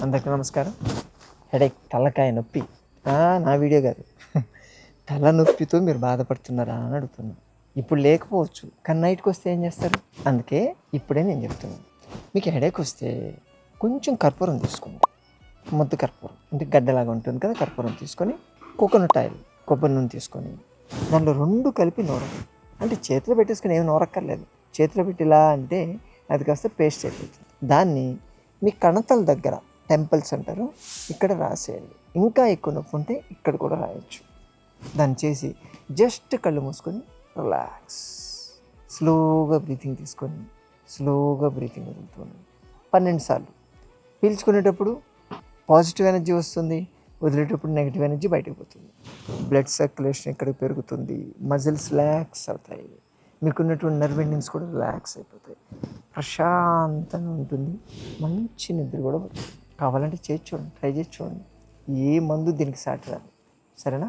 అందరికీ నమస్కారం. హెడేక్, తలకాయ నొప్పి. నా వీడియో కాదు. తల నొప్పితో మీరు బాధపడుతున్నారా అని అడుగుతున్నాను. ఇప్పుడు లేకపోవచ్చు, కానీ నైట్కి వస్తే ఏం చేస్తారు? అందుకే ఇప్పుడే నేను చెప్తున్నాను. మీకు హెడేక్ వస్తే కొంచెం కర్పూరం తీసుకోండి. ముద్ద కర్పూరం అంటే గడ్డలాగా ఉంటుంది కదా, కర్పూరం తీసుకొని కోకోనట్ ఆయిల్, కొబ్బరి నూనె తీసుకొని దాంట్లో 2 కలిపి నూరండి. అంటే చేతిలో పెట్టేసుకొని ఏమి నూరక్కర్లేదు. చేతిలో పెట్టి ఇలా అంటే అది కాస్త పేస్ట్ అయిపోతుంది. దాన్ని మీ కణతల దగ్గర, టెంపుల్స్ అంటారు, ఇక్కడ రాసేయండి. ఇంకా ఎక్కువ నొప్పి ఉంటే ఇక్కడ కూడా రాయొచ్చు. దాన్ని చేసి జస్ట్ కళ్ళు మూసుకొని రిలాక్స్, స్లోగా బ్రీతింగ్ తీసుకొని స్లోగా బ్రీతింగ్ వదులుతుంది. 12 సార్లు. పీల్చుకునేటప్పుడు పాజిటివ్ ఎనర్జీ వస్తుంది, వదిలేటప్పుడు నెగిటివ్ ఎనర్జీ బయటకు పోతుంది. బ్లడ్ సర్క్యులేషన్ ఇక్కడ పెరుగుతుంది, మజిల్స్ రిలాక్స్ అవుతాయి, మీకున్నటువంటి నర్వ్ ఎండింగ్స్ కూడా రిలాక్స్ అయిపోతాయి, ప్రశాంతంగా ఉంటుంది, మంచి నిద్ర కూడా పడుతుంది. కావాలంటే చేసి చూడండి, ట్రై చేసి చూడండి. ఏ మందు దీనికి సాటి రాదు. సరేనా?